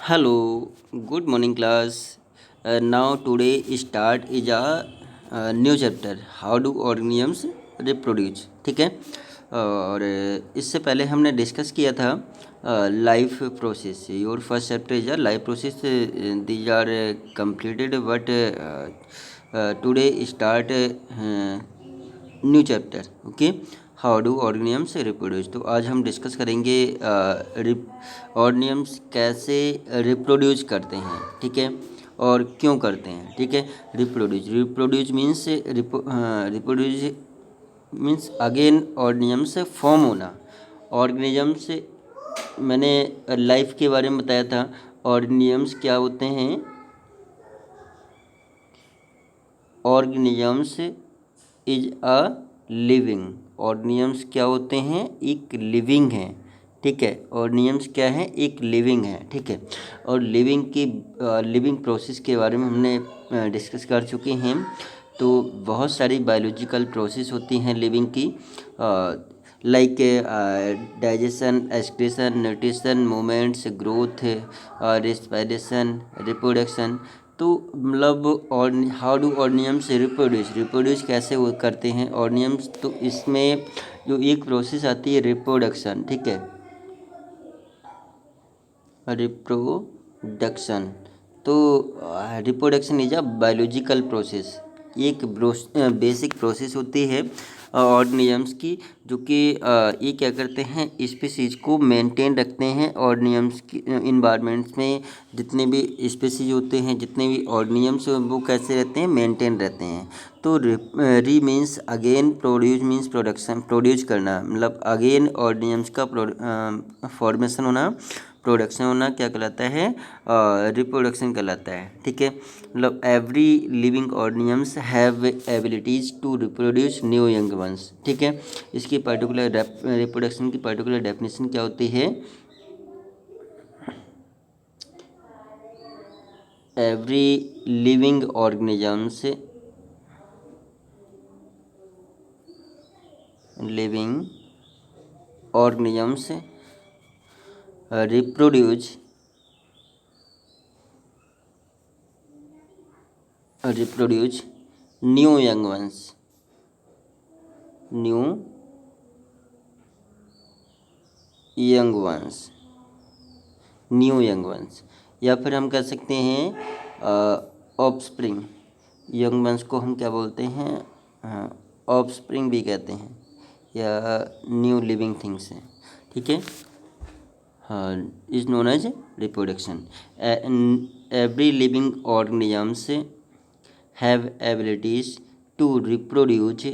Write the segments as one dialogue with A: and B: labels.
A: Hello, good morning class. Now today start is a new chapter. How do organisms reproduce? ठीक है। और इससे पहले हमने डिस्कस किया था life process. Your first chapter is a life process. These are completed but today start new chapter. Okay, how do organisms reproduce. तो आज हम डिस्कस करेंगे ऑर्गेनियम्स कैसे रिप्रोड्यूस करते हैं, ठीक है, और क्यों करते हैं। ठीक है, reproduce reproduce means reproduce means again organisms form होना। ऑर्गेनिजम्स मैंने लाइफ के बारे में बताया था। ऑर्गेनियम्स क्या होते हैं? Organisms is a living. Organisms क्या होते हैं? एक लिविंग है। ठीक है, ऑर्गेनियम्स क्या है? एक लिविंग है। ठीक है, और लिविंग प्रोसेस के बारे में हमने डिस्कस कर चुके हैं। तो बहुत सारी बायोलॉजिकल प्रोसेस होती हैं लिविंग की, like digestion, excretion, nutrition, movements, growth, respiration, reproduction. तो मतलब और हाउ डू ऑर्गेनियम्स रिप्रोड्यूस कैसे वो करते हैं ऑर्गेनियम्स? तो इसमें जो एक प्रोसेस आती है रिप्रोडक्शन, ठीक है, रिप्रोडक्शन। तो reproduction is a biological process. एक बेसिक प्रोसेस होती है ऑर्गेनिजम्स की, जो कि ये क्या करते हैं, स्पीसीज को मेंटेन रखते हैं। ऑर्गेनिजम्स की इन्वायरमेंट्स में जितने भी स्पीसीज होते हैं, जितने भी ऑर्गेनिजम्स वो कैसे रहते हैं? मेंटेन रहते हैं। तो री means again, produce means production, produce करना, मतलब अगेन ऑर्गेनिजम्स का फॉर्मेशन होना, प्रोडक्शन होना क्या कहलाता है? रिप्रोडक्शन कहलाता है। ठीक है, मतलब every living organisms have abilities to reproduce new young ones. ठीक है, इसकी पर्टिकुलर रिप्रोडक्शन की पर्टिकुलर डेफिनेशन क्या होती है? Every living organisms reproduce new young ones, new young ones, new young ones, या फिर हम कह सकते हैं ऑफस्प्रिंग। यंग वंस को हम क्या बोलते हैं? ऑफस्प्रिंग भी कहते हैं, या न्यू लिविंग थिंग्स हैं। ठीक है, is known as reproduction. Every living organisms have abilities to reproduce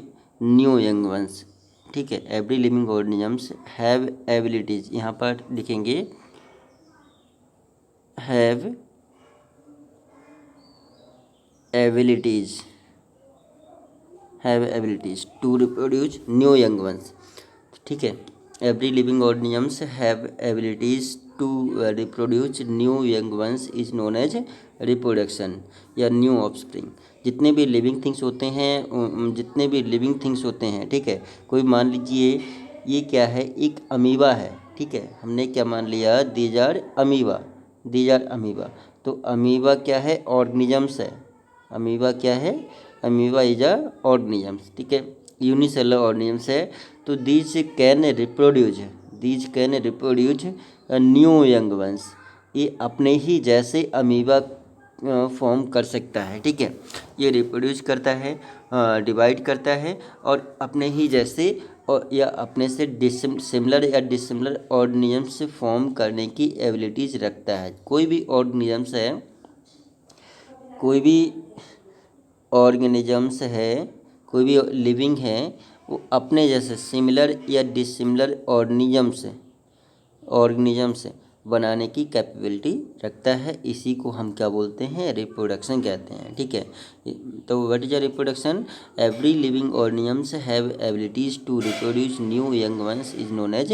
A: new young ones. ठीक है, every living organisms have abilities, यहाँ पर लिखेंगे have abilities to reproduce new young ones। ठीक है, every living organisms have abilities to reproduce new young ones is known as reproduction या new offspring. जितने भी लिविंग थिंग्स होते हैं, ठीक है, कोई मान लीजिए ये क्या है? एक अमीबा है। ठीक है, हमने क्या मान लिया? These are amoeba. तो अमीबा क्या है? ऑर्गेनिजम्स है। अमीबा क्या है? Amoeba is a organisms. ठीक है, यूनिसेलुलर ऑर्गेनिजम्स है। तो these can reproduce new young ones. ये अपने ही जैसे अमीबा फॉर्म कर सकता है। ठीक है, ये रिप्रोड्यूस करता है, डिवाइड करता है, और अपने ही जैसे और या अपने से डिसिमिलर ऑर्गेनिजम्स से फॉर्म करने की एबिलिटीज रखता है। कोई भी कोई भी लिविंग है, वो अपने जैसे सिमिलर या डिसिमिलर ऑर्गेनिजम्स बनाने की कैपेबिलिटी रखता है। इसी को हम क्या बोलते हैं? रिप्रोडक्शन कहते हैं। ठीक है, तो what is a reproduction? Every living organisms have abilities to reproduce new young ones is known as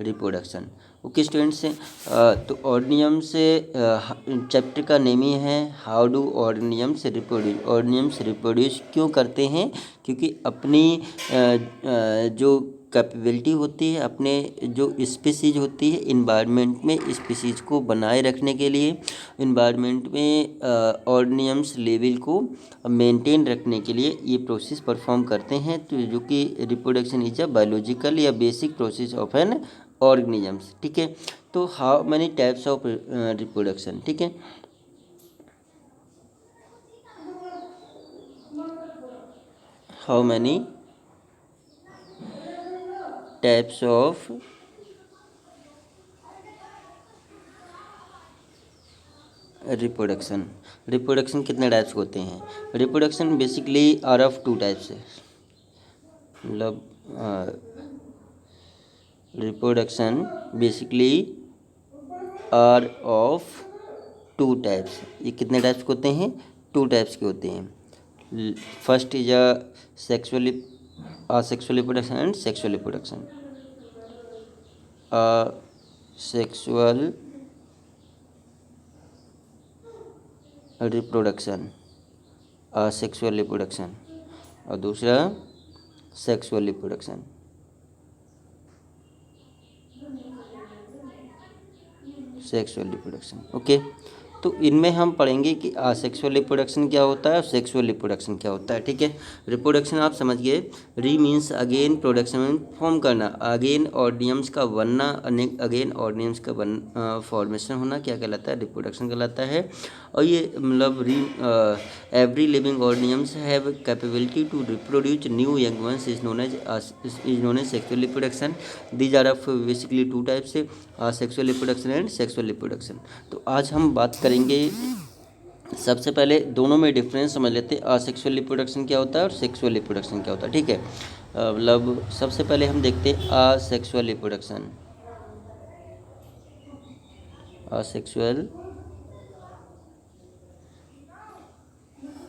A: reproduction. Okay students, तो ऑर्गेनिजम्स चैप्टर का नेम ही है how do organisms reproduce. Organisms reproduce क्यों करते हैं? क्योंकि अपनी जो कैपेबिलिटी होती है अपने जो स्पीसीज होती है इन्वायरमेंट में स्पीसीज को बनाए रखने के लिए, इन्वायरमेंट में ऑर्गेनिजम्स लेवल को मेंटेन रखने के लिए ये प्रोसेस परफॉर्म करते हैं। तो जो कि रिप्रोडक्शन इज अ बायोलॉजिकल या basic process of an organisms. ठीक है, तो how many types of reproduction. ठीक है, how many types of reproduction. Reproduction कितने टाइप्स होते हैं? Reproduction basically are of two types है, मतलब reproduction basically are of two types. ये कितने टाइप्स के होते हैं? टू टाइप्स के होते हैं। First is a sexually asexual reproduction and sexual reproduction. Sexual reproduction, asexual reproduction, और दूसरा sexual reproduction. Sexual reproduction, okay. तो इनमें हम पढ़ेंगे कि असेक्सुअल रिप्रोडक्शन क्या होता है और सेक्सुअल रिप्रोडक्शन क्या होता है। ठीक है, रिप्रोडक्शन आप समझ गए। री मीन्स अगेन, प्रोडक्शन फॉर्म करना, अगेन ऑर्गेनिजम्स का बनना, अगेन ऑर्गेनिजम्स का फॉर्मेशन होना क्या कहलाता है? रिप्रोडक्शन कहलाता है। और ये मतलब every living organisms have capability to reproduce new young ones is known as sexual reproduction. These are of basically two types, sexual reproduction and sexual reproduction. तो आज हम बात करेंगे, सबसे पहले दोनों में डिफरेंस समझ लेते हैं, असेक्सुअल रिप्रोडक्शन क्या होता है और सेक्सुअल रिप्रोडक्शन क्या होता है। ठीक है, मतलब सबसे पहले हम देखते हैं असेक्सुअल रिप्रोडक्शन। असेक्सुअल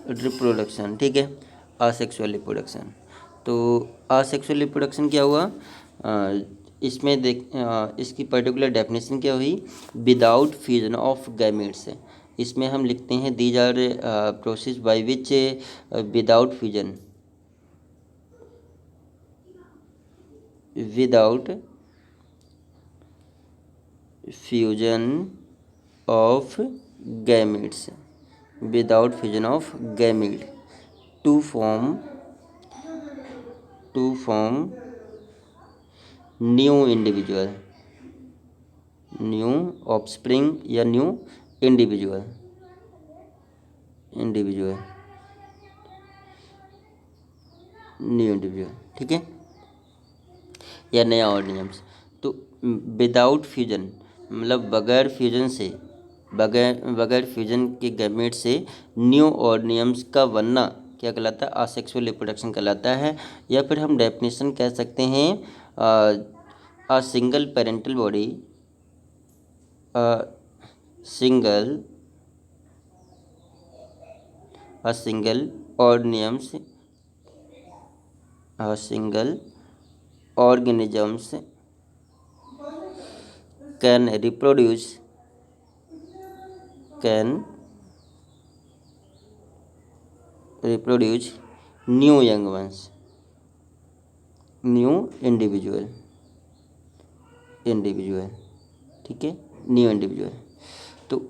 A: रिप्रोडक्शन, ठीक है, असेक्सुअल रिप्रोडक्शन। तो असेक्सुअल रिप्रोडक्शन क्या हुआ? इसमें इसकी पर्टिकुलर डेफिनेशन क्या हुई? Without fusion of gametes. इसमें हम लिखते हैं these are process by which without fusion, without fusion of gametes, without fusion of gamete to form new individual, new offspring या न्यू इंडिविजुअल, न्यू इंडिविजुअल, ठीक है, या नया ऑर्गेनिजम्स। तो विदाउट फ्यूजन मतलब बगैर फ्यूजन से, बगैर फ्यूजन के गैमेट से न्यू ऑर्गेनिजम्स का बनना क्या कहलाता है? असेक्सुअल रिप्रोडक्शन कहलाता है। या फिर हम डेफिनेशन कह सकते हैं a single parental body, a single organisms can reproduce new young ones, new individual, ठीक है, न्यू इंडिविजुअल। तो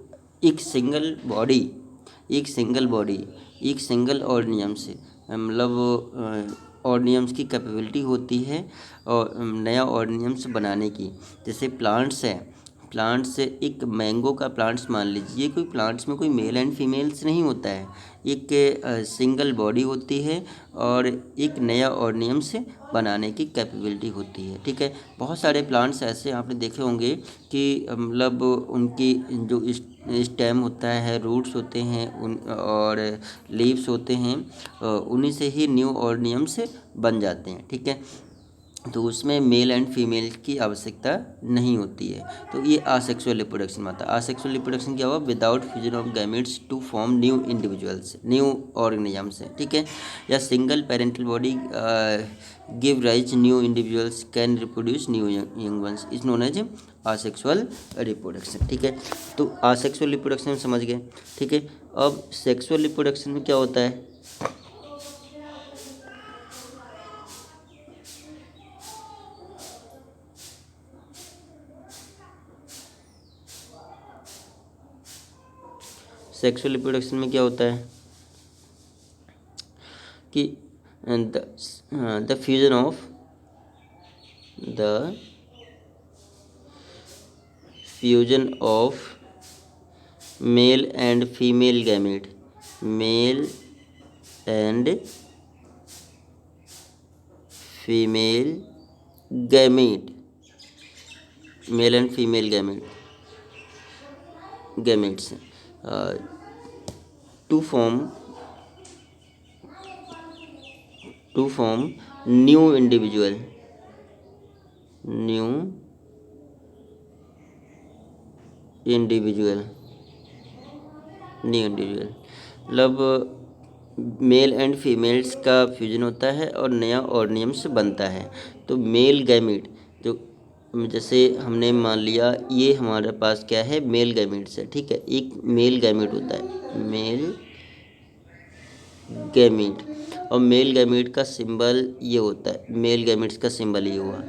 A: एक सिंगल बॉडी, एक सिंगल ऑर्गेनिज्म से मतलब ऑर्गेनिजम्स की कैपेबिलिटी होती है और नया ऑर्गेनिजम्स बनाने की। जैसे प्लांट्स है, प्लांट्स से एक मैंगो का प्लांट्स मान लीजिए, कोई प्लांट्स में कोई मेल एंड फीमेल्स नहीं होता है, एक सिंगल बॉडी होती है और एक नया ऑर्गेनिजम्स बनाने की कैपेबिलिटी होती है। ठीक है, बहुत सारे प्लांट्स ऐसे आपने देखे होंगे कि मतलब उनकी जो स्टेम होता है, रूट्स होते हैं उन और लीव्स होते हैं, उन्हीं से ही न्यू ऑर्गेनिजम्स बन जाते हैं। ठीक है, तो उसमें मेल एंड फीमेल की आवश्यकता नहीं होती है। तो ये असेक्सुअल रिप्रोडक्शन में आता है। असेक्सुअल रिप्रोडक्शन क्या हुआ? Without fusion of gametes to form new individuals, new organisms है। ठीक है, या single parental body give rise new individuals can reproduce new young ones is known as asexual reproduction. ठीक है, तो असेक्सुअल रिप्रोडक्शन समझ गए। ठीक है, अब सेक्सुअल रिप्रोडक्शन में क्या होता है? सेक्सुअल रिप्रोडक्शन में क्या होता है कि the fusion of the fusion of male and female gamete, male and female gamete, male and female gametes to form new individual मतलब मेल एंड फीमेल्स का फ्यूजन होता है और नया ऑर्गेनिम्स बनता है। तो मेल गैमेट जो, जैसे हमने मान लिया ये हमारे पास क्या है, मेल गैमेट्स है, ठीक है। एक मेल गैमेट होता है, मेल गैमेट, और मेल गैमेट का सिंबल ये होता है, मेल गैमेट्स का सिंबल ये हुआ।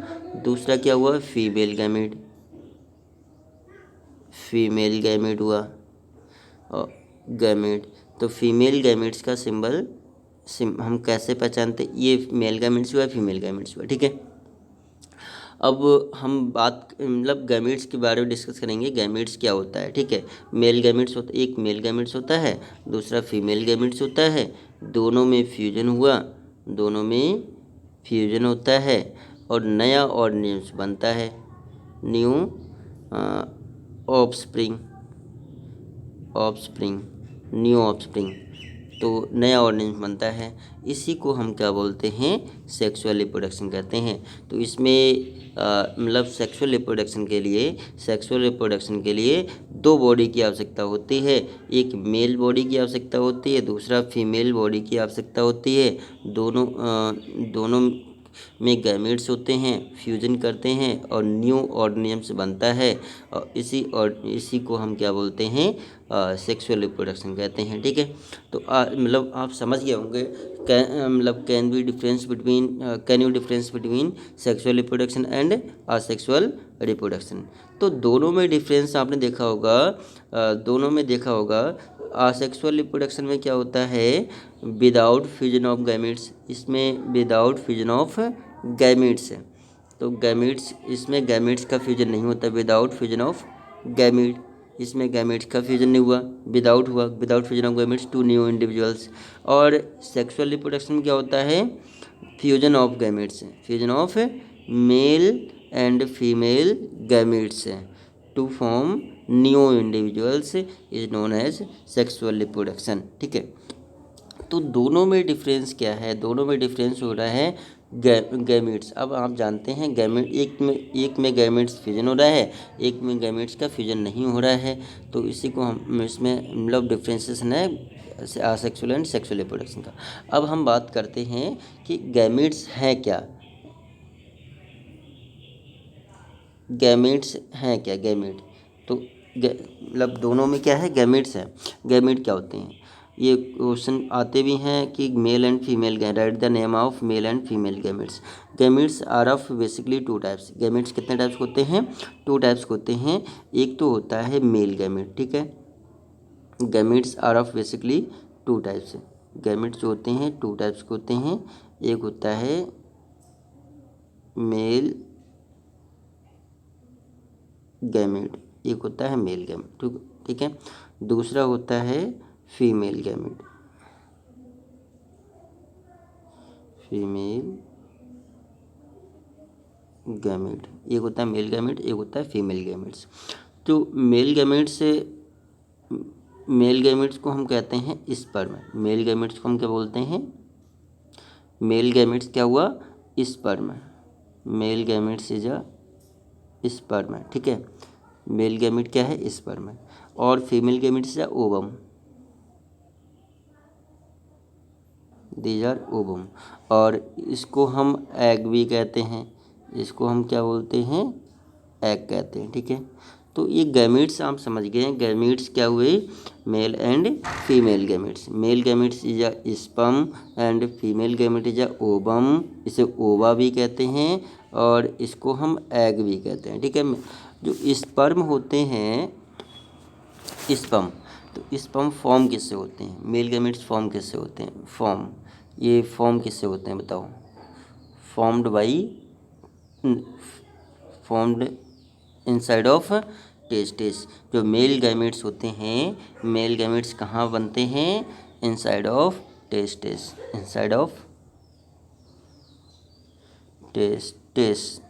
A: दूसरा क्या हुआ, फीमेल गैमेट हुआ और गैमेट। तो फीमेल गैमेट्स का सिंबल हम कैसे पहचानते, ये मेल गैमेट्स हुआ, फीमेल गैमेट्स हुआ, ठीक है। अब हम बात मतलब गैमेट्स के बारे में डिस्कस करेंगे, गैमेट्स क्या होता है, ठीक है। मेल गैमेट्स होता, एक मेल गैमेट्स होता है, दूसरा फीमेल गैमेट्स होता है, दोनों में फ्यूजन हुआ, दोनों में फ्यूजन होता है और नया ऑर्गेनिम्स बनता है, न्यू ऑफस्प्रिंग, न्यू ऑफस्प्रिंग, तो नया ऑर्गेनिज्म बनता है। इसी को हम क्या बोलते हैं, सेक्सुअल रिप्रोडक्शन कहते हैं। तो इसमें मतलब सेक्सुअल रिप्रोडक्शन के लिए दो बॉडी की आवश्यकता होती है, एक मेल बॉडी की आवश्यकता होती है, दूसरा फीमेल बॉडी की आवश्यकता होती है। दोनों में गैमेट्स होते हैं, फ्यूजन करते हैं और न्यू ऑर्गेनिम्स बनता है, और इसी को हम क्या बोलते हैं, सेक्सुअल रिप्रोडक्शन कहते हैं, ठीक है। तो मतलब आप समझ गए होंगे, can you difference between sexual reproduction and asexual reproduction. तो दोनों में डिफरेंस आपने देखा होगा, असेक्सुअल रिप्रोडक्शन में क्या होता है, विदाउट फ्यूजन ऑफ गैमेट्स, इसमें विदाउट फ्यूजन ऑफ गैमेट्स है। तो गैमेट्स, इसमें गैमेट्स का फ्यूजन नहीं होता, विदाउट फ्यूजन ऑफ गैमेट, इसमें गैमेट्स का फ्यूजन नहीं हुआ, without fusion of gametes to new individuals. और सेक्सुअल रिप्रोडक्शन में क्या होता है, fusion of gametes, fusion of male and female gametes to form new individuals is known as sexual reproduction, ठीक है। तो दोनों में डिफरेंस क्या है, दोनों में डिफरेंस हो रहा है गैमेट्स। अब आप जानते हैं गैमेट, एक में गैमेट्स फ्यूजन हो रहा है, एक में गैमेट्स का फ्यूजन नहीं हो रहा है। तो इसी को हम इसमें मतलब डिफ्रेंसिएशन है असेक्सुअल एंड सेक्सुअल रिप्रोडक्शन का। अब हम बात करते हैं कि गैमेट्स हैं क्या, गैमेट। तो मतलब दोनों में क्या है, गैमेट्स है। गैमेट क्या होते हैं, ये क्वेश्चन आते भी हैं कि male and female, right the name of male and female gametes. Gametes are of basically two types. Gametes कितने टाइप्स होते हैं, टू टाइप्स होते हैं। एक तो होता है मेल गैमेट, ठीक है। Gametes are of basically two types. Gametes जो होते हैं टू टाइप्स के होते हैं, एक होता है मेल गैमेट, एक होता है मेल गैमेट, ठीक है। दूसरा होता है फीमेल गैमेट, एक होता है मेल गैमेट, एक होता है फीमेल गैमेट्स। तो मेल गैमेट्स को हम कहते हैं स्पर्म। मेल गैमेट्स को हम क्या बोलते हैं, मेल गैमेट्स क्या हुआ, sperm. Male gametes is a sperm, ठीक है। मेल गैमेट क्या है, स्पर्म। और female gametes is a ovum, these are ovum. और इसको हम एग भी कहते हैं, इसको हम क्या बोलते हैं, एग कहते हैं, ठीक है। तो ये गैमेट्स आप समझ गए हैं, गैमेट्स क्या हुए, mail and female gametes. Mail gametes is a sperm and female gamete is a ovum, इसे ओवा भी कहते हैं और इसको हम एग भी कहते हैं, ठीक है। जो स्पर्म होते हैं, स्पर्म, तो स्पर्म फॉर्म किससे होते हैं, मेल गैमेट्स फॉर्म किससे होते हैं, ये फॉर्म किससे होते हैं बताओ। Formed by formed inside of testis. जो मेल गैमेट्स होते हैं, मेल गैमेट्स कहाँ बनते हैं, inside of testis, inside of testis,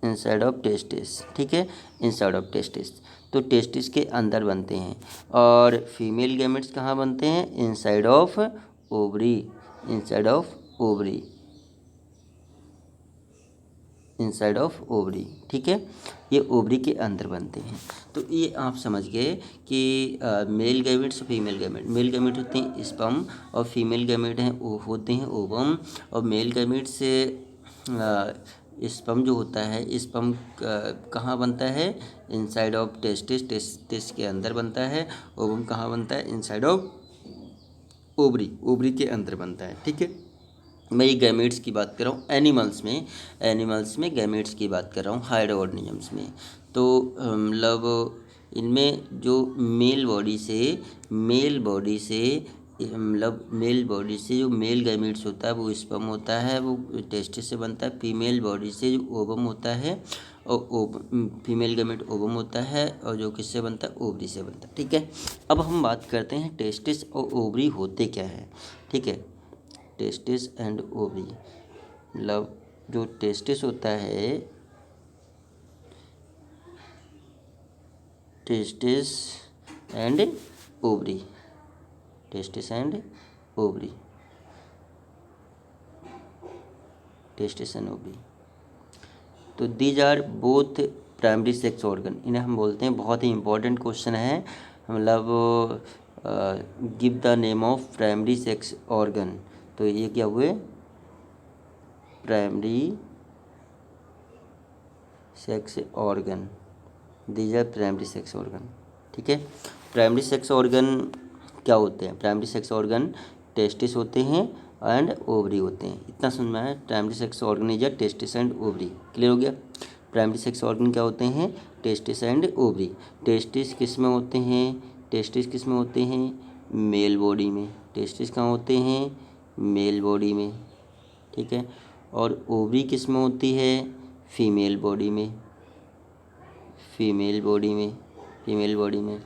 A: inside of testis, ठीक है, इनसाइड ऑफ टेस्टिस। तो टेस्टिस के अंदर बनते हैं। और फीमेल गैमेट्स कहाँ बनते हैं, inside of ovary, inside of ovary, inside of ovary, ठीक है, ये ओवरी के अंदर बनते हैं। तो ये आप समझ गए कि मेल गैमेट्स और फीमेल गैमेट, मेल गैमेट होते हैं स्पर्म और फीमेल गैमेट हैं वो होते हैं ओवम। और मेल गैमेट से स्पर्म जो होता है, स्पर्म कहाँ बनता है, इनसाइड ऑफ टेस्टिस, टेस्टिस के अंदर बनता है। ओवम कहाँ बनता है, इनसाइड ऑफ ओवरी, ओवरी के अंदर बनता है, ठीक है। मैं ये गैमेट्स की बात कर रहा हूँ एनिमल्स में गैमेट्स की बात कर रहा हूँ, हायर ऑर्गेनिजम्स में। तो मतलब इनमें जो मेल बॉडी से जो मेल गैमेट्स होता है वो स्पर्म होता है, वो टेस्टिस से बनता है। फीमेल बॉडी से जो ओवम होता है और फीमेल गैमेट ओवम होता है, और जो किससे बनता है, ओवरी से बनता है, ठीक है। अब हम बात करते हैं टेस्टिस और ओवरी होते क्या है, ठीक है। टेस्टिस एंड ओवरी, मतलब जो टेस्टिस होता है, testis and ovary, testis and ovary, testis and ovary. तो these are both primary sex organ, इन्हें हम बोलते हैं, बहुत ही इंपॉर्टेंट क्वेश्चन है, मतलब give the name of primary sex organ. तो ये क्या हुए, primary sex organ, these are primary sex organ, ठीक है। प्राइमरी सेक्स ऑर्गन क्या होते हैं, प्राइमरी सेक्स ऑर्गन टेस्टिस होते हैं एंड ओवरी होते हैं, इतना समझ में है। Primary sex organ is testis and ovary, clear हो गया। प्राइमरी सेक्स ऑर्गन क्या होते हैं, टेस्टिस एंड ओवरी। टेस्टिस किस में होते हैं, मेल बॉडी में, टेस्टिस कहाँ होते हैं, मेल बॉडी में, ठीक है। और ओवरी किस में होती है, फीमेल बॉडी में, फीमेल बॉडी में।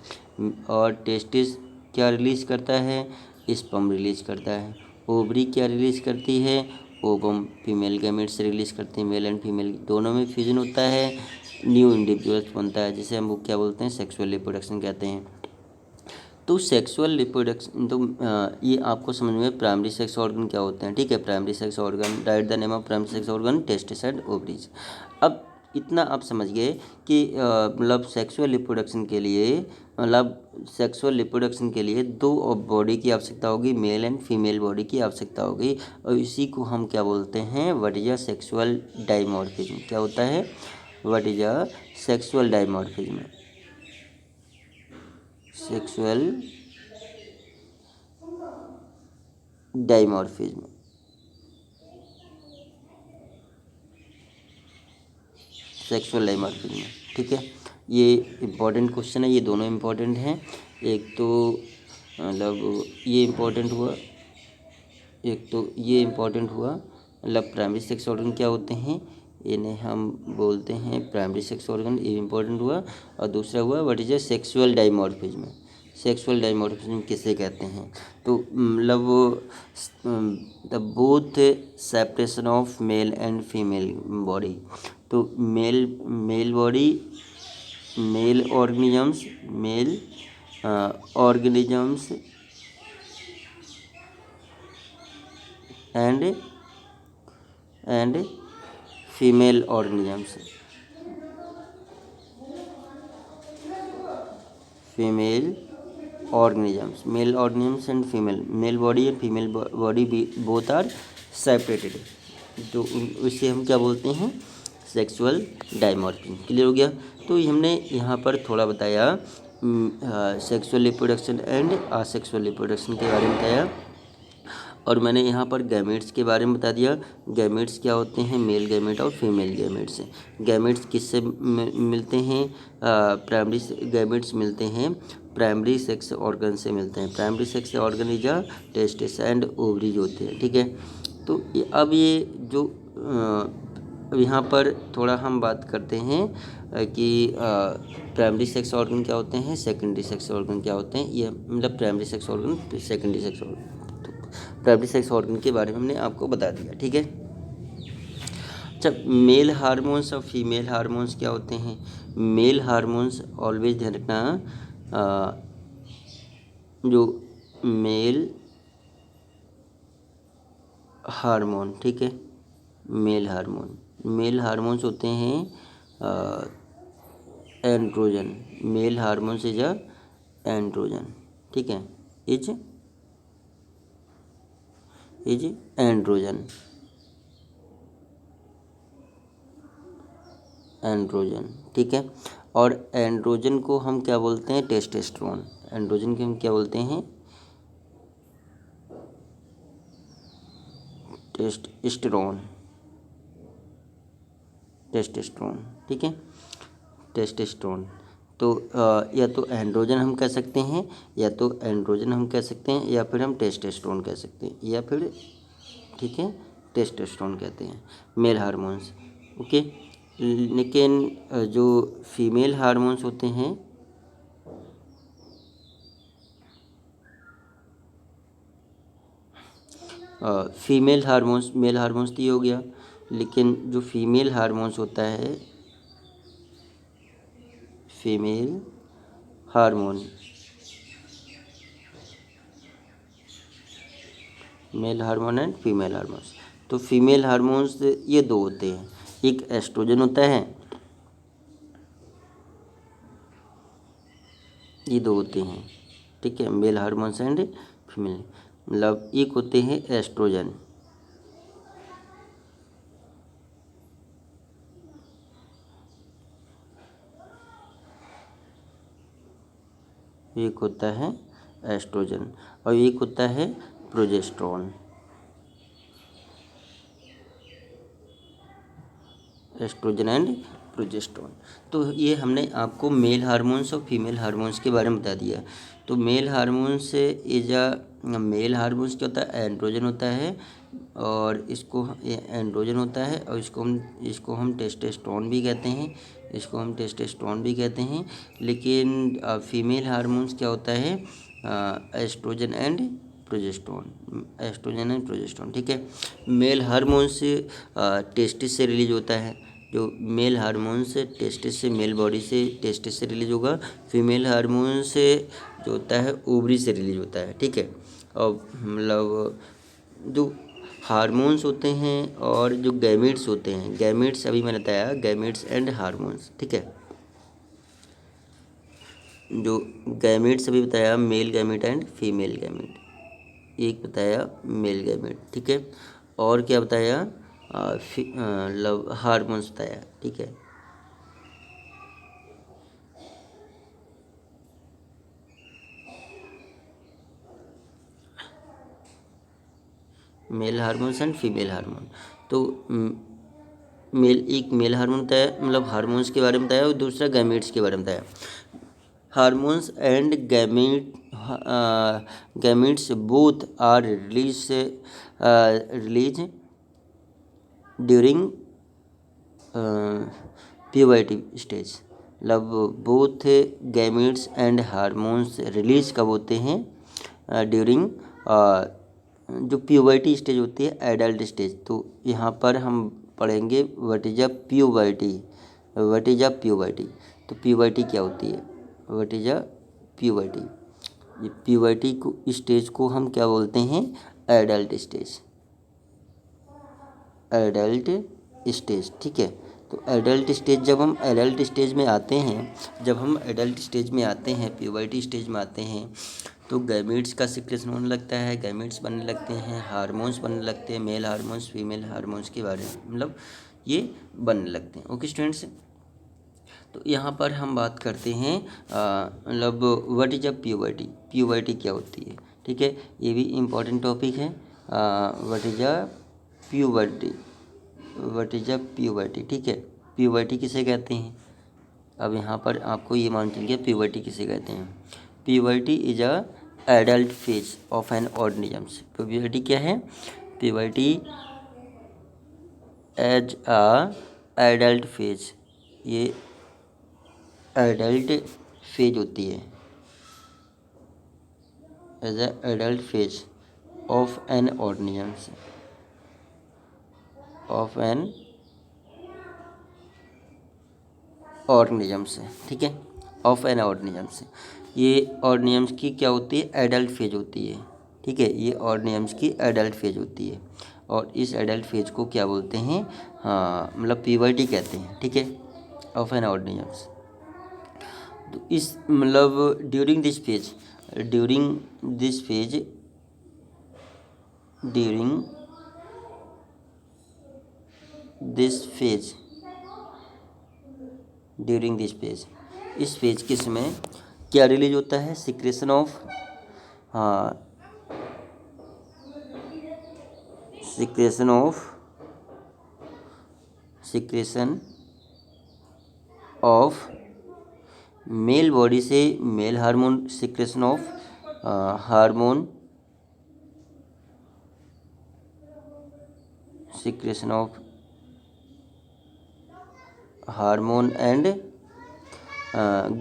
A: और टेस्टिस क्या रिलीज़ करता है, स्पर्म रिलीज़ करता है। ओवरी क्या रिलीज़ करती है, ओवम, फीमेल गैमेट से रिलीज़ करते हैं, मेल एंड फीमेल दोनों में फ्यूजन होता है, न्यू इंडिविजुअल्स बनता है, जिसे हम वो क्या बोलते हैं, सेक्सुअल रिप्रोडक्शन कहते हैं। तो सेक्सुअल रिप्रोडक्शन, तो ये आपको समझ में प्राइमरी सेक्स ऑर्गन क्या होते हैं, ठीक है। Primary sex organ, right the name of primary sex organ, testis and ovaries. अब इतना आप समझ गए कि मतलब सेक्सुअल रिप्रोडक्शन के लिए दो बॉडी की आवश्यकता होगी, मेल एंड फीमेल बॉडी की आवश्यकता होगी, और इसी को हम क्या बोलते हैं, what is a sexual dimorphism. क्या होता है, what is a sexual dimorphism, sexual dimorphism, sexual dimorphism, ठीक है। ये इम्पॉर्टेंट क्वेश्चन है, ये दोनों इम्पॉर्टेंट हैं। एक तो मतलब ये इम्पॉर्टेंट हुआ, मतलब प्राइमरी सेक्स ऑर्गन क्या होते हैं, इन्हें हम बोलते हैं प्राइमरी सेक्स ऑर्गन, ये इम्पोर्टेंट हुआ। और दूसरा हुआ what is a sexual dimorphism, sexual dimorphism किसे कहते हैं। तो मतलब the both separation of male and female body. तो male body, male organisms and female organisms, male organisms and female, male body and female body both are separated, तो उसे हम क्या बोलते हैं, सेक्सुअल डाइमॉर्फिज्म, क्लियर हो गया। तो हमने यहाँ पर थोड़ा बताया sexual reproduction and asexual reproduction के बारे में बताया, और मैंने यहाँ पर गैमेट्स के बारे में बता दिया। गैमेट्स क्या होते हैं, मेल गैमेट और फीमेल गैमेट्स। गैमेट्स किससे मिलते हैं, प्राइमरी गैमेट्स मिलते हैं प्राइमरी सेक्स ऑर्गन से मिलते हैं। Primary sex organ is a testis and ovaries होते हैं, ठीक है। तो अब ये जो अब यहाँ पर थोड़ा हम बात करते हैं कि प्राइमरी सेक्स ऑर्गन क्या होते हैं, सेकेंडरी सेक्स ऑर्गन क्या होते हैं। ये मतलब primary sex organ, secondary sex organ, तो प्राइमरी सेक्स ऑर्गन के बारे में हमने आपको बता दिया, ठीक है। अच्छा, मेल हार्मोन्स और फीमेल हार्मोन्स क्या होते हैं। मेल हार्मोन्स ऑलवेज ध्यान रखना, जो मेल हार्मोन, ठीक है, मेल हार्मोन्स होते हैं androgen. Male hormones is a androgen, ठीक है, इज एंड्रोजन, ठीक है। और एंड्रोजन को हम क्या बोलते हैं, टेस्टोस्टेरोन। एंड्रोजन को हम क्या बोलते हैं, टेस्टोस्टेरोन, ठीक है, टेस्टोस्टेरोन। तो या तो एंड्रोजन हम कह सकते हैं, या फिर हम टेस्टोस्टेरोन कह सकते हैं, या फिर, ठीक है, टेस्टोस्टेरोन कहते हैं मेल हार्मोन्स, ओके। लेकिन जो फीमेल हार्मोन्स होते हैं, फीमेल हार्मोन्स, मेल हार्मोन्स तो ये हो गया, लेकिन जो फीमेल हार्मोन्स होता है, female hormone, male hormone and female hormones. तो फीमेल हार्मोन्स ये दो होते हैं, एक एस्ट्रोजन होता है, ये दो होते हैं, ठीक है, मेल हार्मोन्स एंड फीमेल, मतलब एक होते हैं एस्ट्रोजन, एक होता है एस्ट्रोजन और एक होता है प्रोजेस्टेरोन, एस्ट्रोजन एंड प्रोजेस्टेरोन। तो ये हमने आपको मेल हार्मोन्स और फीमेल हार्मोन्स के बारे में बता दिया। तो male hormones is male hormones क्या होता है, एंड्रोजन होता है, और इसको एंड्रोजन होता है, और इसको हम टेस्टोस्टेरोन भी कहते हैं, लेकिन फीमेल हार्मोन्स क्या होता है, एस्ट्रोजन एंड प्रोजेस्टेरोन, ठीक है। मेल हार्मोन्स टेस्टिस से रिलीज होता है, जो मेल हार्मोन्स टेस्टिस से, मेल बॉडी से टेस्टिस से रिलीज होगा। फीमेल हार्मोन्स जो होता है ओवरी से रिलीज होता है, ठीक है। और मतलब जो हार्मोन्स होते हैं और जो गैमेट्स होते हैं, गैमेट्स अभी मैंने बताया, गैमेट्स एंड हार्मोन्स, ठीक है। जो गैमेट्स अभी बताया, male gamete and female gamete, एक बताया मेल गैमेट, ठीक है। और क्या बताया, हार्मोन्स बताया, ठीक है। Male hormones and female hormone. तो एक मेल हार्मोन बताया, मतलब हार्मोन्स के बारे में बताया, और दूसरा गैमेट्स के बारे में बताया। Hormones and gametes both are release during puberty stage. मतलब both gametes and hormones release कब होते हैं, ड्यूरिंग जो प्यूबर्टी स्टेज होती है, एडल्ट स्टेज। तो यहाँ पर हम पढ़ेंगे व्हाट इज अ प्यूबर्टी, तो प्यूबर्टी क्या होती है, व्हाट इज अ प्यूबर्टी। ये प्यूबर्टी को स्टेज को हम क्या बोलते हैं, एडल्ट स्टेज, ठीक है। तो एडल्ट स्टेज, जब हम एडल्ट स्टेज में आते हैं, प्यूबर्टी स्टेज में आते हैं, तो गैमेट्स का सिक्रेशन होने लगता है, गैमेट्स बनने लगते हैं, हार्मोन्स बनने लगते हैं, मेल हार्मोन्स फीमेल हार्मोन्स के बारे में, मतलब ये बनने लगते हैं, ओके स्टूडेंट्स। तो यहाँ पर हम बात करते हैं, मतलब व्हाट इज अ प्यूबर्टी क्या होती है, ठीक है, ये भी इम्पोर्टेंट टॉपिक है। व्हाट इज अ प्यूबर्टी, ठीक है। प्यूबर्टी किसे कहते हैं, अब यहाँ पर आपको ये मान चलिए प्यूबर्टी किसे कहते हैं। Puberty is a adult phase of an organisms. Puberty क्या है? Puberty as a adult phase, ये एडल्ट फेज होती है, as a adult phase of an organisms, of an organisms, ठीक है, ऑफ एन ऑर्गेनिजम्स। ये ऑर्गेनिजम्स की क्या होती है? एडल्ट फेज होती है, ठीक है, ये ऑर्गेनिजम्स की एडल्ट फेज होती है। और इस एडल्ट फेज को क्या बोलते हैं? हाँ, मतलब प्यूबर्टी कहते हैं, ठीक है, ऑफ एन ऑर्गेनिजम्स। तो इस मतलब during this phase, during this phase, during this phase, during this phase, इस फेज के समय क्या रिलीज होता है? सिक्रेशन ऑफ, हाँ, secretion of, secretion of male body से male hormone, secretion of hormone, secretion of hormone and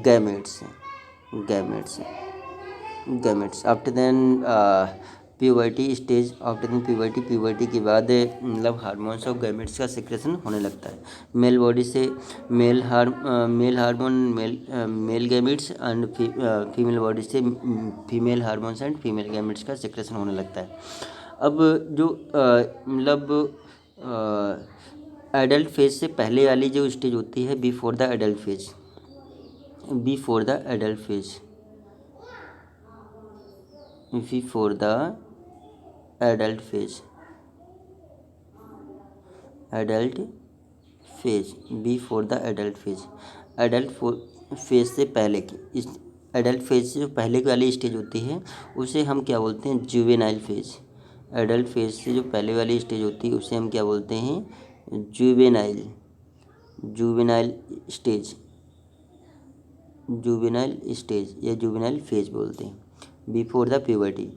A: gametes, gametes, gametes after then puberty stage, after then puberty, puberty के बाद मतलब हार्मोन्स ऑफ गैमेट्स का secretion होने लगता है। Male body से male hormone, mail gametes and female body से female hormones and female gametes का सिक्रेशन होने लगता है। अब जो मतलब एडल्ट फेज से पहले वाली जो स्टेज होती है, before the adult phase, before the adult phase, before the adult phase, adult phase, before the adult phase, adult phase से पहले की, इस एडल्ट फेज से जो पहले की वाली स्टेज होती है उसे हम क्या बोलते हैं? Juvenile phase. एडल्ट फेज से जो पहले वाली स्टेज होती है उसे हम क्या बोलते हैं? Juvenile, juvenile stage, juvenile stage या जुवेनाइल फेज बोलते हैं। Before the puberty,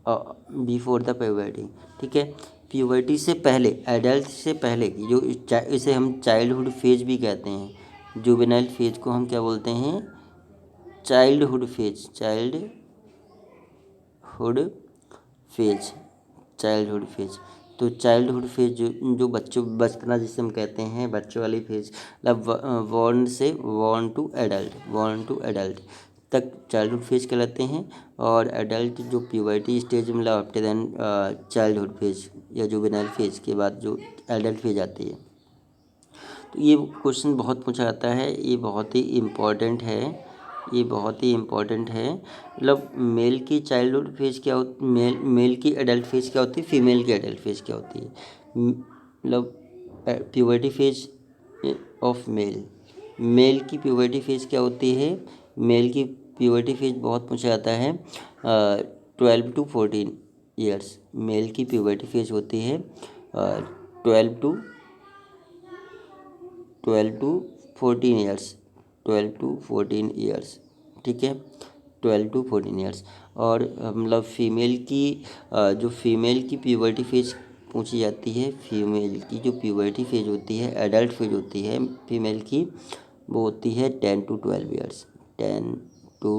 A: before the puberty, ठीक है, प्यूबर्टी से पहले, एडल्ट से पहले की जो इसे हम चाइल्डहुड फेज भी कहते हैं। जुवेनाइल फेज को हम क्या बोलते हैं? Childhood phase, childhood phase, childhood phase. तो चाइल्डहुड फेज जो बच्चों, बचपना जिसे हम कहते हैं, बच्चों वाली फेज, मतलब बॉर्न से born to adult, born to adult तक चाइल्डहुड फेज कहलाते हैं। और एडल्ट जो प्यूबर्टी स्टेज, मतलब आफ्टर देन चाइल्डहुड फेज या जुवेनाइल फेज के बाद जो एडल्ट फेज आती है। तो ये क्वेश्चन बहुत पूछा जाता है, ये बहुत ही इम्पोर्टेंट है, ये बहुत ही इम्पोर्टेंट है। मतलब मेल की चाइल्डहुड फेज क्या होती, मेल की एडल्ट फेज क्या होती है, फीमेल की एडल्ट फेज क्या होती है? मतलब puberty phase of male, male की प्यूबर्टी फेज क्या होती है? मेल की प्यूबर्टी फेज बहुत पूछा जाता है, 12 to 14 ईयर्स मेल की प्यूबर्टी फेज होती है, 12 टू 14 ईयर्स, 12 to 14 ईयर्स, ठीक है, 12 to 14 ईयर्स। और मतलब फीमेल की जो फीमेल की प्यूबर्टी फेज पूछी जाती है, फीमेल की जो प्यूबर्टी फेज होती है, एडल्ट फेज होती है फीमेल की, वो होती है 10 to 12 ईयर्स, 10 to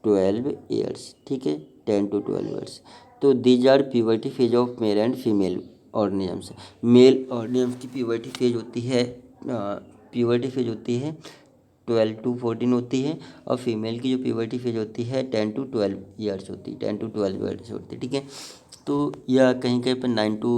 A: 12 ईयर्स, ठीक है, 10 to 12 ईयर्स। तो these are puberty phase of male and female organisms. Male organisms की प्यूबर्टी फेज होती है, प्यूबर्टी फेज होती है 12 to 14 होती है, और फीमेल की जो प्यूबर्टी फेज होती है 10 to 12 ईयर्स होती है, 10 to 12 ईयर्स होती है, ठीक है। तो या कहीं कहीं पर 9 to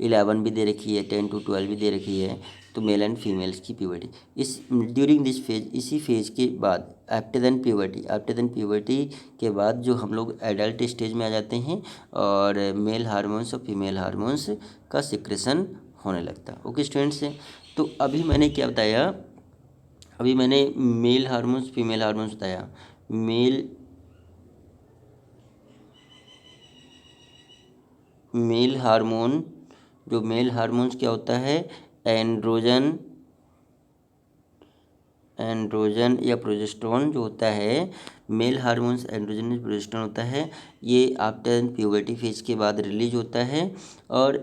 A: 11 भी दे रखी है, 10 to 12 भी दे रखी है। तो मेल एंड फीमेल्स की प्यूबर्टी इस ड्यूरिंग दिस फेज, इसी फेज के बाद after then puberty, after then puberty के बाद जो हम लोग एडल्ट स्टेज में आ जाते हैं और मेल हार्मोन्स और फीमेल हार्मोन्स का सिक्रेशन होने लगता है। ओके स्टूडेंट्स, तो अभी मैंने क्या बताया? अभी मैंने मेल हार्मोन्स फीमेल हार्मोन्स बताया। मेल हार्मोन, जो मेल हार्मोन्स क्या होता है? एंड्रोजन, एंड्रोजन या प्रोजेस्टेरोन जो होता है, मेल हार्मोन्स एंड्रोजन या प्रोजेस्टेरोन होता है, ये आफ्टर प्यूबर्टी फेज के बाद रिलीज होता है। और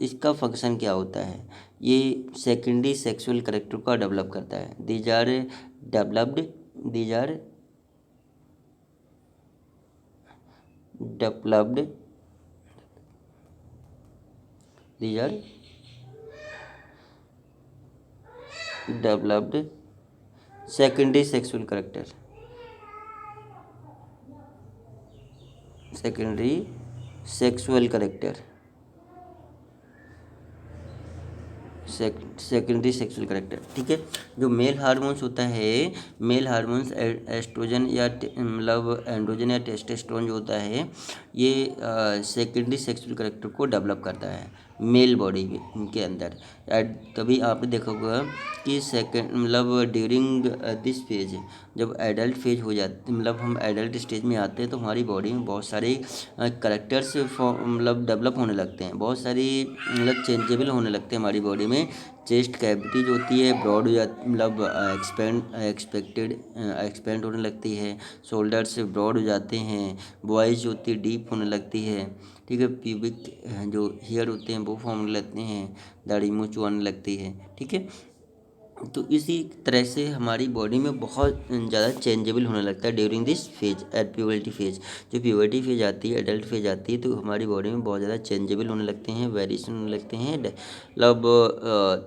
A: इसका फंक्शन क्या होता है, ये सेकेंडरी सेक्सुअल कैरेक्टर का डेवलप करता है। These are developed these are developed these are developed secondary sexual character secondary sexual character secondary sexual character, ठीक है। जो मेल हार्मोन्स होता है, मेल हार्मोन्स एस्ट्रोजन या मतलब एंड्रोजन या टेस्टोस्टेरोन जो होता है, ये सेकेंडरी सेक्सुअल कैरेक्टर को डेवलप करता है मेल बॉडी के अंदर। तभी आपने देखा होगा कि सेकेंड मतलब ड्यूरिंग दिस फेज, जब एडल्ट फेज हो जाते मतलब हम एडल्ट स्टेज में आते हैं, तो हमारी बॉडी में बहुत सारे करेक्टर्स मतलब डेवलप होने लगते हैं, बहुत सारी मतलब चेंजेबल होने लगते हैं हमारी बॉडी में। चेस्ट कैविटी जो होती है ब्रॉड हो जाती मतलब एक्सपेंड होने लगती है, शोल्डर्स ब्रॉड हो जाते हैं, वॉइस जो होती है डीप होने लगती है, ठीक है। प्यूबिक जो हेयर होते हैं वो फॉर्म होने लगते हैं, दाढ़ी मूंछ आने लगती है, ठीक है। तो इसी तरह से हमारी बॉडी में बहुत ज़्यादा चेंजेबल होने लगता है during this phase at puberty phase. जो प्यूबर्टी फेज आती है, एडल्ट फेज आती है, तो हमारी बॉडी में बहुत ज़्यादा चेंजेबल होने लगते हैं, वेरिएशन होने लगते हैं मतलब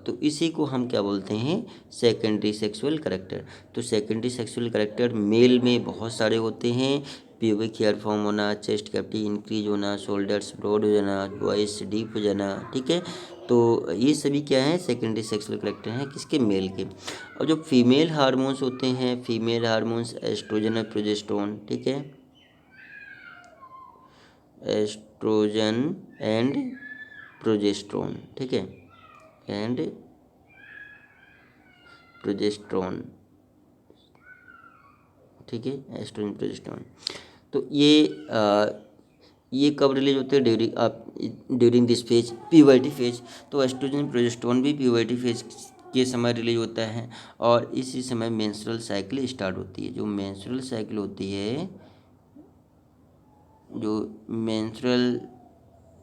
A: तो इसी को हम क्या बोलते हैं, सेकेंडरी सेक्सुअल कैरेक्टर। तो सेकेंडरी सेक्सुअल कैरेक्टर मेल में बहुत सारे होते हैं, प्यूबिक हेयर फॉर्म होना, चेस्ट कैविटी इंक्रीज होना, शोल्डर्स ब्रॉड हो जाना, वॉइस डीप हो जाना, ठीक है। तो ये सभी क्या है, सेकेंडरी सेक्सुअल कैरेक्टर हैं किसके, मेल के। और जो फीमेल हार्मोन्स होते हैं, फीमेल हार्मोन्स एस्ट्रोजन और प्रोजेस्टेरोन, ठीक है, एस्ट्रोजन एंड प्रोजेस्टेरोन, ठीक है, एंड प्रोजेस्टेरोन, ठीक है, एस्ट्रोजन प्रोजेस्टेरोन। तो ये कब रिलीज होते हैं, during this phase puberty phase. तो एस्ट्रोजन प्रोजेस्टेरोन भी प्यूबर्टी फेज के समय रिलीज होता है, और इसी समय मेंस्ट्रुअल साइकिल स्टार्ट होती है। जो मेंस्ट्रुअल साइकिल होती है, जो मेंस्ट्रुअल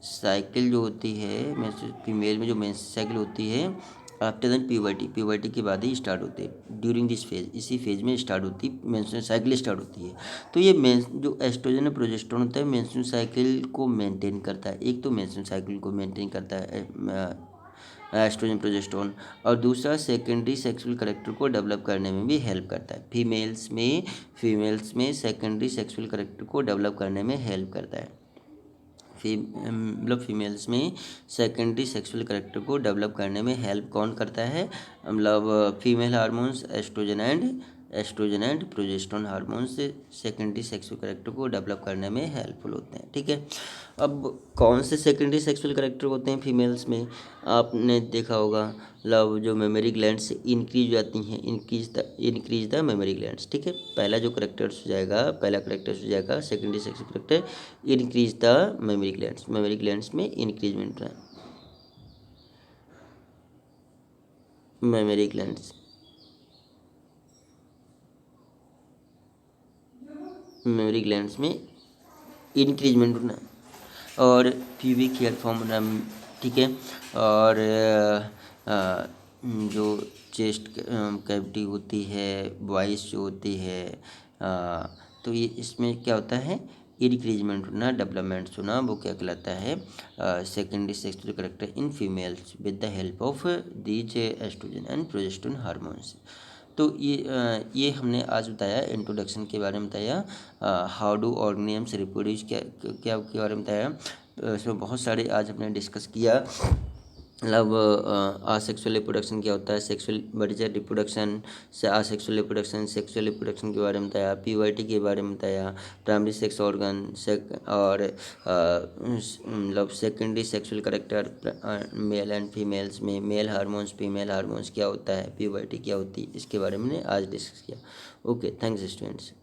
A: साइकिल जो होती है, फीमेल में जो मेंस्ट्रुअल साइकिल होती है आफ्टर दैन प्यूबर्टी के बाद ही स्टार्ट होते हैं। ड्यूरिंग दिस फेज, इसी फेज में स्टार्ट होती है मेंस्ट्रुअल साइकिल स्टार्ट होती है। तो ये जो एस्ट्रोजन और प्रोजेस्टेरोन होता है मेंस्ट्रुअल साइकिल को मेंटेन करता है। एक तो मेंस्ट्रुअल साइकिल को मेंटेन करता है एस्ट्रोजन प्रोजेस्टेरोन, और दूसरा सेकेंडरी सेक्सुअल कैरेक्टर को डेवलप करने में भी हेल्प करता है। फीमेल्स में सेकेंडरी सेक्सुअल कैरेक्टर को डेवलप करने में हेल्प करता है। मतलब फीमेल्स में सेकेंडरी सेक्सुअल कैरेक्टर को डेवलप करने में हेल्प कौन करता है, मतलब female hormones estrogen and progesterone hormones secondary sexual character को डेवलप करने में हेल्पफुल होते हैं, ठीक है। अब कौन से सेकेंडरी सेक्सुअल कैरेक्टर होते हैं फीमेल्स में, आपने देखा होगा लव जो मेमोरी ग्लैंड्स इंक्रीज हो जाती हैं, इंक्रीज द मेमोरी ग्लैंड्स, ठीक है। पहला करेक्टर्स हो जाएगा secondary sexual character increase the mammary glands में इंक्रीजमेंट है, मेमोरी ग्लैंड्स में इंक्रीजमेंट होना, और प्यूबिक हेयर फॉर्म होना, ठीक है। और जो चेस्ट कैविटी होती है, वॉइस जो होती है, तो ये इसमें क्या होता है, इंक्रीजमेंट होना, डेवलपमेंट होना, वो क्या कहलाता है, secondary sexual character in females with the help of these estrogen and progesterone hormones. तो ये हमने आज बताया, इंट्रोडक्शन के बारे में बताया, हाउ डू ऑर्गेनिजम्स रिप्रोड्यूस क्या क्या के बारे में बताया। इसमें बहुत सारे आज हमने डिस्कस किया, मतलब आसेक्सुअल रिप्रोडक्शन क्या होता है, सेक्सुअल बर्जर रिप्रोडक्शन से आसेक्सुअल रिप्रोडक्शन के बारे में बताया, प्यूबर्टी के बारे में बताया, प्राइमरी सेक्स ऑर्गन और मतलब secondary sexual character mail and females में, मेल हार्मोन्स फीमेल हार्मोन्स क्या होता है, प्यूबर्टी क्या होती है, इसके बारे में आज डिस्कस किया। Okay, thanks students.